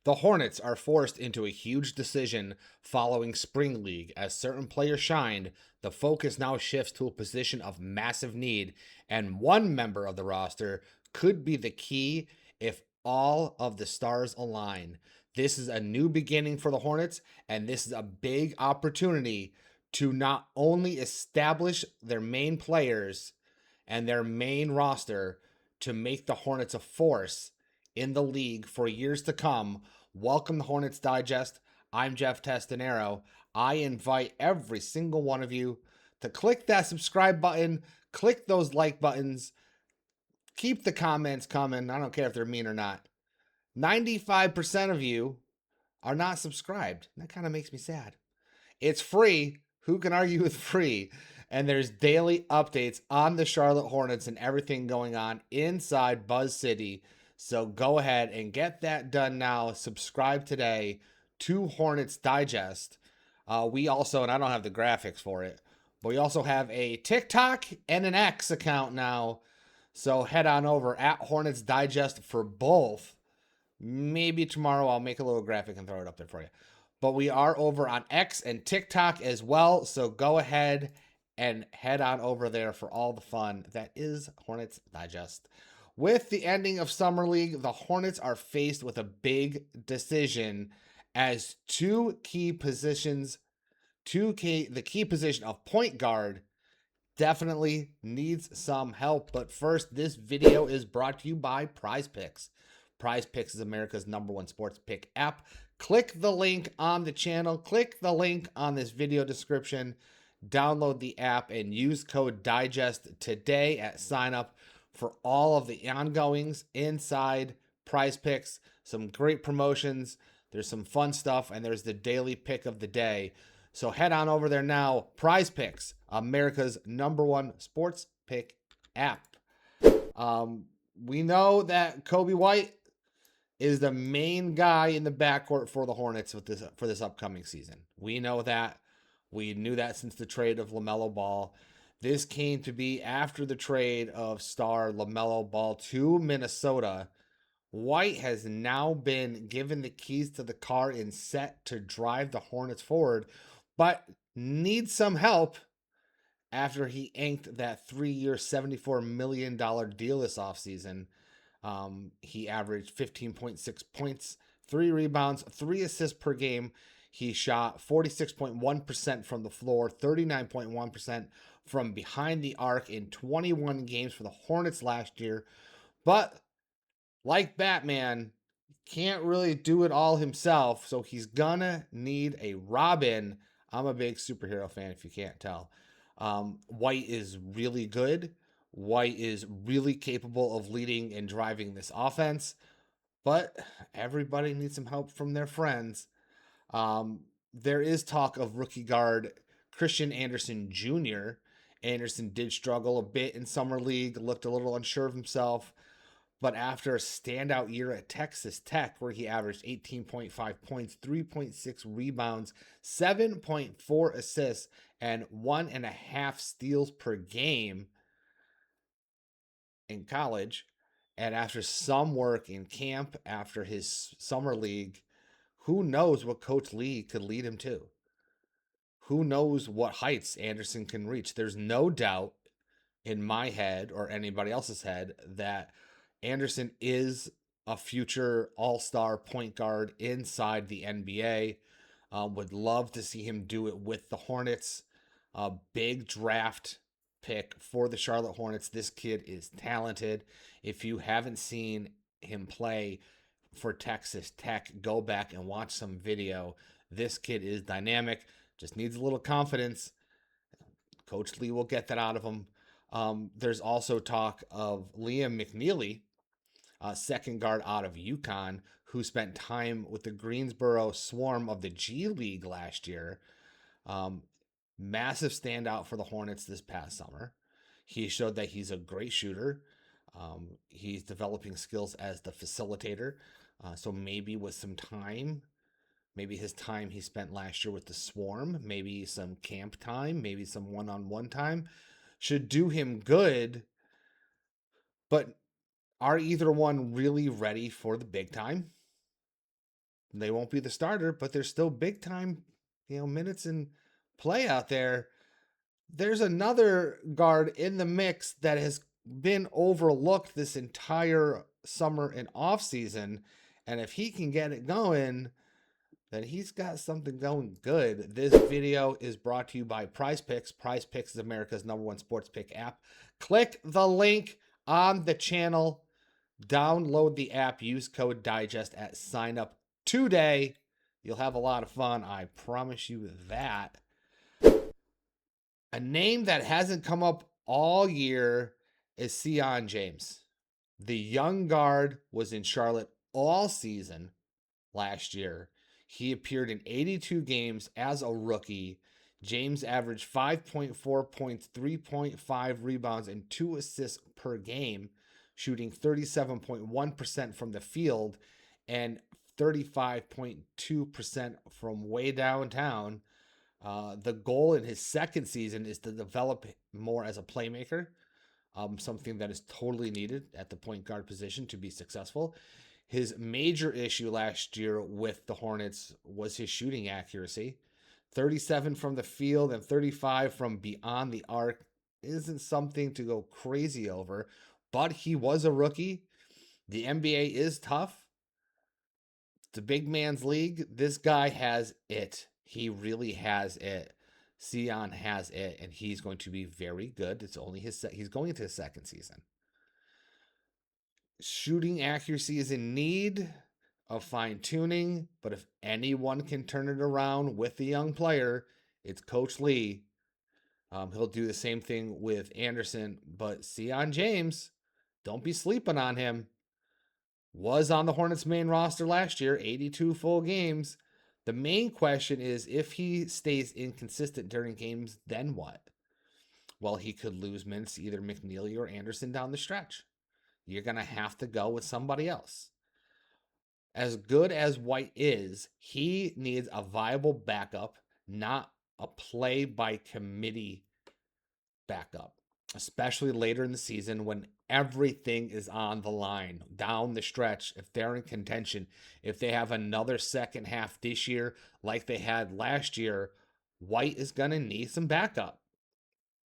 The Hornets are forced into a huge decision following Spring League. As certain players shined, the focus now shifts to a position of massive need, and one member of the roster could be the key if all of the stars align. This is a new beginning for the Hornets, and this is a big opportunity to not only establish their main players and their main roster to make the Hornets a force in the league for years to come. Welcome to Hornets Digest. I'm Jeff Testanero. I invite every single one of you to click that subscribe button, click those like buttons, keep the comments coming. I don't care if they're mean or not. 95% of you are not subscribed. That kind of makes me sad. It's free. Who can argue with free? And there's daily updates on the Charlotte Hornets and everything going on inside Buzz City. So go ahead and get that done now. Subscribe today to Hornets Digest. We also, and I don't have the graphics for it, but we also have a TikTok and an X account now. So head on over at Hornets Digest for both. Maybe tomorrow I'll make a little graphic and throw it up there for you. But we are over on X and TikTok as well. So go ahead and head on over there for all the fun that is Hornets Digest. With the ending of Summer League, the Hornets are faced with a big decision as the key position of point guard definitely needs some help. But first, this video is brought to you by Prize Picks. Prize Picks is America's #1 sports pick app. Click the link on the channel, click the link on this video description, download the app, and use code DIGEST today at sign up for all of the ongoings inside Prize Picks. Some great promotions, there's some fun stuff, and there's the daily pick of the day. So head on over there now. Prize Picks, America's #1 sports pick app. We know that Kobe White is the main guy in the backcourt for the Hornets for this upcoming season. We know that. We knew that since the trade of LaMelo Ball. This came to be after the trade of star LaMelo Ball to Minnesota. White has now been given the keys to the car and set to drive the Hornets forward, but needs some help after he inked that 3-year, $74 million deal this offseason. He averaged 15.6 points, 3 rebounds, 3 assists per game. He shot 46.1% from the floor, 39.1% from behind the arc in 21 games for the Hornets last year. But like Batman, can't really do it all himself, so he's gonna need a Robin. I'm a big superhero fan, if you can't tell. White is really good. White is really capable of leading and driving this offense, but everybody needs some help from their friends. There is talk of rookie guard Christian Anderson Jr. Anderson did struggle a bit in Summer League, looked a little unsure of himself, but after a standout year at Texas Tech, where he averaged 18.5 points, 3.6 rebounds, 7.4 assists, and 1.5 steals per game in college, and after some work in camp after his summer league, who knows what Coach Lee could lead him to? Who knows what heights Anderson can reach? There's no doubt in my head or anybody else's head that Anderson is a future all-star point guard inside the NBA. Would love to see him do it with the Hornets. A big draft pick for the Charlotte Hornets. This kid is talented. If you haven't seen him play for Texas Tech, go back and watch some video. This kid is dynamic. Just needs a little confidence. Coach Lee will get that out of him. There's also talk of Liam McNeely, second guard out of UConn, who spent time with the Greensboro Swarm of the G League last year. Massive standout for the Hornets this past summer. He showed that he's a great shooter. He's developing skills as the facilitator. So maybe with some time, maybe his time he spent last year with the Swarm, maybe some camp time, maybe some one-on-one time should do him good. But are either one really ready for the big time? They won't be the starter, but they're still big time, minutes in play out there. There's another guard in the mix that has been overlooked this entire summer and off season, and if he can get it going, then he's got something going good. This video is brought to you by Prize Picks. Prize Picks is America's #1 sports pick app. Click the link on the channel. Download the app. Use code DIGEST at sign up today. You'll have a lot of fun. I promise you that. A name that hasn't come up all year is Sion James. The young guard was in Charlotte all season last year. He appeared in 82 games as a rookie. James averaged 5.4 points, 3.5 rebounds, and 2 assists per game, shooting 37.1% from the field and 35.2% from way downtown. The goal in his second season is to develop more as a playmaker, something that is totally needed at the point guard position to be successful. His major issue last year with the Hornets was his shooting accuracy. 37 from the field and 35 from beyond the arc isn't something to go crazy over, but he was a rookie. The NBA is tough. It's a big man's league. This guy has it. He really has it. Sion has it, and he's going to be very good. It's only he's going into his second season. Shooting accuracy is in need of fine tuning, but if anyone can turn it around with the young player, it's Coach Lee. He'll do the same thing with Anderson, but Sion James, don't be sleeping on him. Was on the Hornets main roster last year, 82 full games. The main question is if he stays inconsistent during games, then what? Well, he could lose minutes to either McNeely or Anderson down the stretch. You're going to have to go with somebody else. As good as White is, he needs a viable backup, not a play by committee backup, especially later in the season when everything is on the line down the stretch. If they're in contention, if they have another second half this year like they had last year, White is going to need some backup.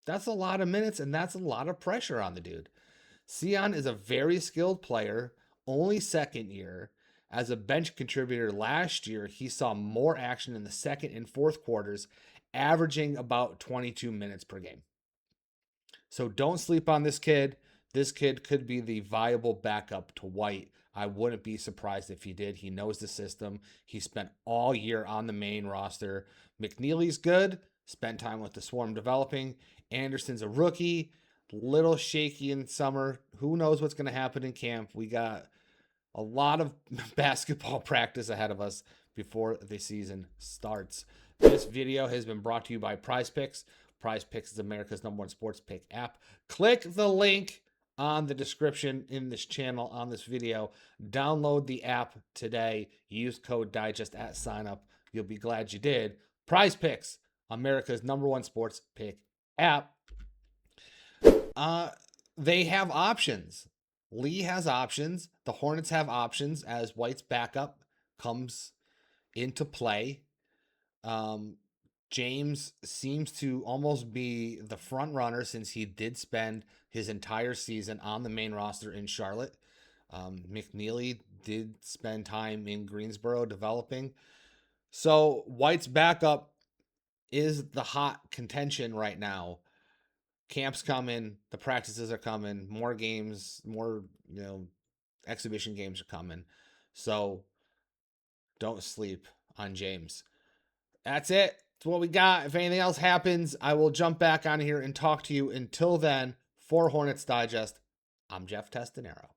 That's a lot of minutes and that's a lot of pressure on the dude. Sion is a very skilled player, only second year. As a bench contributor last year, he saw more action in the second and fourth quarters, averaging about 22 minutes per game. So don't sleep on this kid. This kid could be the viable backup to White. I wouldn't be surprised if he did. He knows the system. He spent all year on the main roster. McNeely's good. Spent time with the Swarm developing. Anderson's a rookie. Little shaky in summer. Who knows what's going to happen in camp? We got a lot of basketball practice ahead of us before the season starts. This video has been brought to you by Prize Picks. Prize Picks is America's #1 sports pick app. Click the link on the description in this channel on this video. Download the app today. Use code DIGEST at sign up. You'll be glad you did. Prize Picks, America's #1 sports pick app. They have options. Lee has options. The Hornets have options as White's backup comes into play. James seems to almost be the front runner since he did spend his entire season on the main roster in Charlotte. McNeely did spend time in Greensboro developing. So White's backup is the hot contention right now. Camp's coming, the practices are coming, more games, more, exhibition games are coming. So don't sleep on James. That's it. That's what we got. If anything else happens, I will jump back on here and talk to you. Until then, for Hornets Digest, I'm Jeff Testanero.